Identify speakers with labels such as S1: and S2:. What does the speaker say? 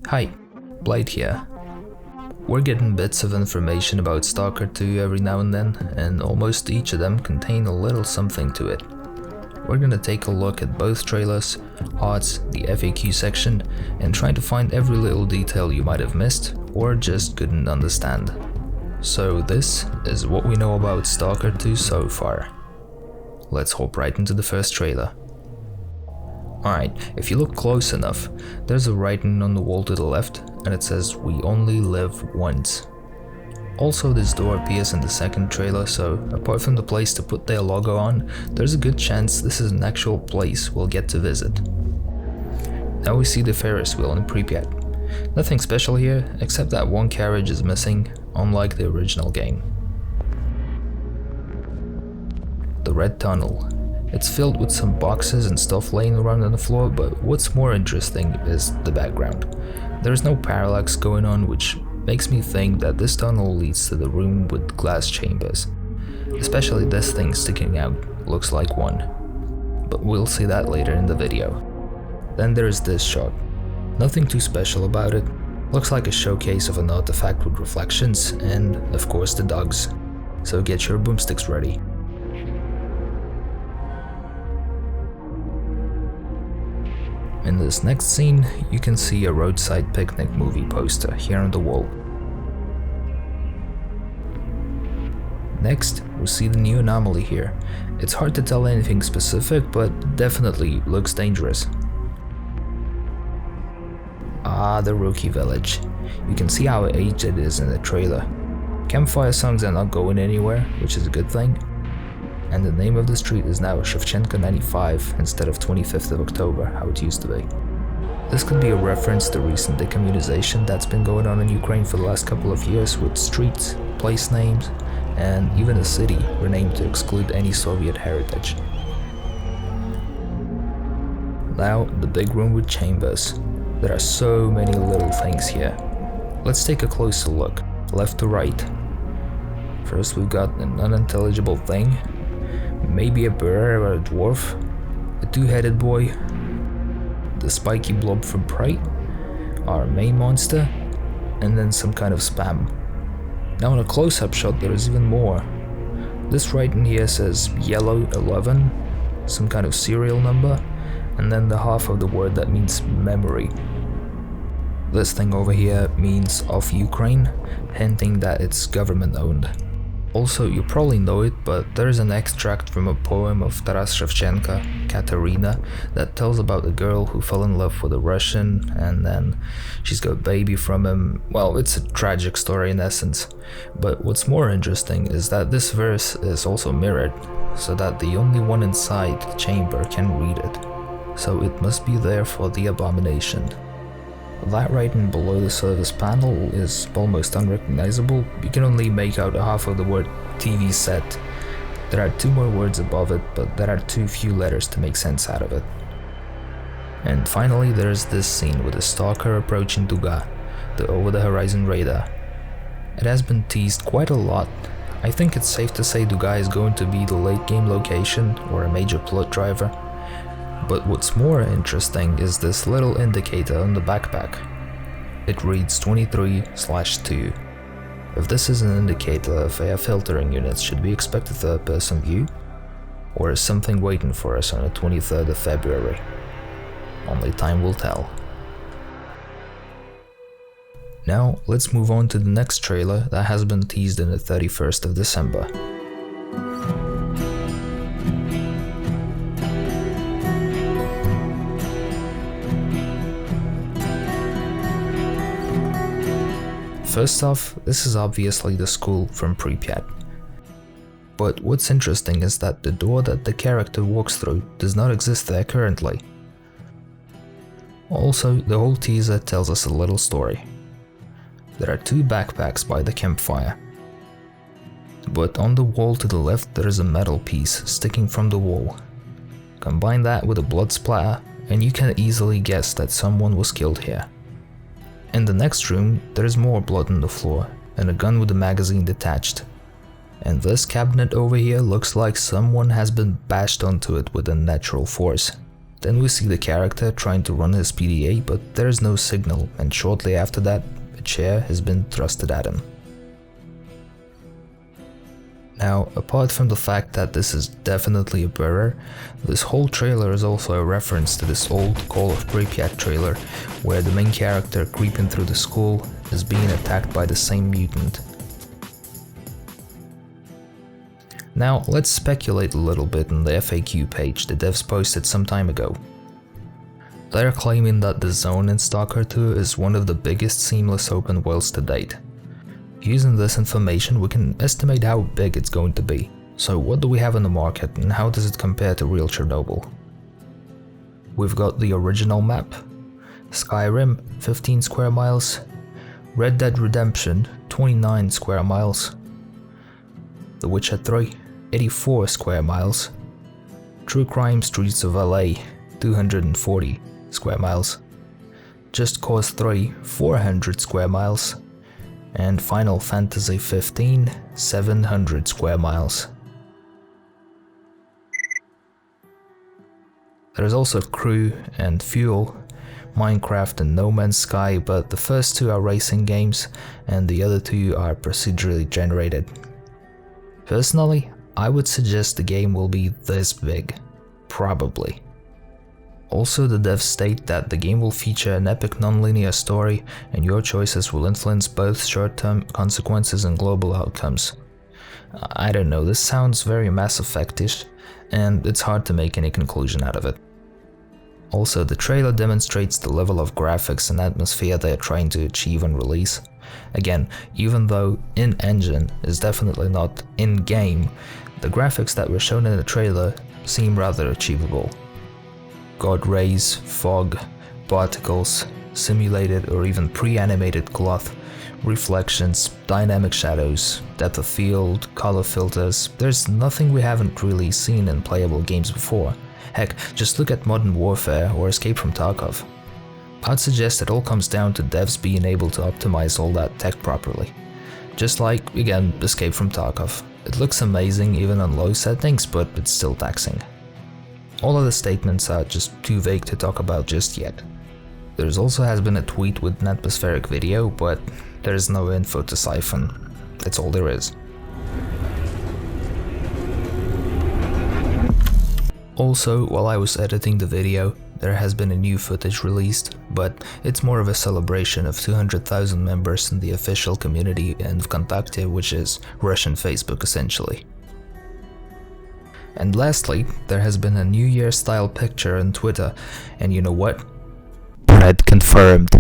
S1: Hi, Blade here. We're getting bits of information about Stalker 2 every now and then, and almost each of them contain a little something to it. We're gonna take a look at both trailers, arts, the FAQ section, and try to find every little detail you might have missed or just couldn't understand. So this is what we know about Stalker 2 so far. Let's hop right into the first trailer. Alright, if you look close enough, there's a writing on the wall to the left and it says "We only live once." Also, this door appears in the second trailer, so apart from the place to put their logo on, there's a good chance this is an actual place we'll get to visit. Now we see the Ferris wheel in Pripyat. Nothing special here, except that one carriage is missing, unlike the original game. The red tunnel. It's filled with some boxes and stuff laying around on the floor, but what's more interesting is the background. There's no parallax going on, which makes me think that this tunnel leads to the room with glass chambers. Especially this thing sticking out looks like one. But we'll see that later in the video. Then there's this shot. Nothing too special about it. Looks like a showcase of an artifact with reflections and, of course, the dogs. So get your boomsticks ready. In this next scene, you can see a roadside picnic movie poster here on the wall. Next, we see the new anomaly here. It's hard to tell anything specific, but definitely looks dangerous. Ah, the Rookie Village. You can see how aged it is in the trailer. Campfire songs are not going anywhere, which is a good thing. And the name of the street is now Shevchenko 95 instead of 25th of October, how it used to be. This could be a reference to recent decommunization that's been going on in Ukraine for the last couple of years, with streets, place names, and even a city renamed to exclude any Soviet heritage. Now, the big room with chambers. There are so many little things here. Let's take a closer look, left to right. First we've got an unintelligible thing. Maybe a bear or a dwarf, a two-headed boy, the spiky blob from Pride, our main monster, and then some kind of spam. Now in a close-up shot there is even more. This writing here says yellow 11, some kind of serial number, and then the half of the word that means memory. This thing over here means of Ukraine, hinting that it's government owned. Also, you probably know it, but there is an extract from a poem of Taras Shevchenko, Katerina, that tells about a girl who fell in love with a Russian and then she's got a baby from him. Well, it's a tragic story in essence. But what's more interesting is that this verse is also mirrored, so that the only one inside the chamber can read it. So it must be there for the abomination. That writing below the service panel is almost unrecognizable. You can only make out half of the word TV set. There are two more words above it, but there are too few letters to make sense out of it. And finally there's this scene with the Stalker approaching Duga, the over-the-horizon radar. It has been teased quite a lot. I think it's safe to say Duga is going to be the late game location or a major plot driver. But what's more interesting is this little indicator on the backpack. It reads 23/2. If this is an indicator if air filtering units should we expect a third-person view? Or is something waiting for us on the 23rd of February? Only time will tell. Now, let's move on to the next trailer that has been teased on the 31st of December. First off, this is obviously the school from Pripyat. But what's interesting is that the door that the character walks through does not exist there currently. Also, the whole teaser tells us a little story. There are two backpacks by the campfire. But on the wall to the left there is a metal piece sticking from the wall. Combine that with a blood splatter and you can easily guess that someone was killed here. In the next room, there is more blood on the floor and a gun with a magazine detached. And this cabinet over here looks like someone has been bashed onto it with unnatural force. Then we see the character trying to run his PDA, but there is no signal, and shortly after that, a chair has been thrusted at him. Now, apart from the fact that this is definitely a blur, this whole trailer is also a reference to this old Call of Pripyat trailer, where the main character creeping through the school is being attacked by the same mutant. Now, let's speculate a little bit on the FAQ page the devs posted some time ago. They're claiming that the zone in Stalker 2 is one of the biggest seamless open worlds to date. Using this information, we can estimate how big it's going to be. So what do we have on the market and how does it compare to real Chernobyl? We've got the original map, Skyrim 15 square miles, Red Dead Redemption 29 square miles, The Witcher 3 84 square miles, True Crime Streets of LA 240 square miles, Just Cause 3 400 square miles, and Final Fantasy 15 700 square miles. There is also Crew and Fuel, Minecraft and No Man's Sky, but the first two are racing games and the other two are procedurally generated. Personally, I would suggest the game will be this big, probably. Also, the devs state that the game will feature an epic non-linear story and your choices will influence both short-term consequences and global outcomes. I don't know, this sounds very Mass Effect-ish, and it's hard to make any conclusion out of it. Also, the trailer demonstrates the level of graphics and atmosphere they are trying to achieve on release. Again, even though in-engine is definitely not in-game, the graphics that were shown in the trailer seem rather achievable. God rays, fog, particles, simulated or even pre-animated cloth, reflections, dynamic shadows, depth of field, color filters. There's nothing we haven't really seen in playable games before. Heck, just look at Modern Warfare or Escape from Tarkov. I'd suggest it all comes down to devs being able to optimize all that tech properly. Just like, again, Escape from Tarkov. It looks amazing even on low settings, but it's still taxing. All other statements are just too vague to talk about just yet. There also has been a tweet with an atmospheric video, but there is no info to siphon. That's all there is. Also, while I was editing the video, there has been a new footage released, but it's more of a celebration of 200,000 members in the official community in Vkontakte, which is Russian Facebook essentially. And lastly, there has been a New Year style picture on Twitter, and you know what? Red confirmed.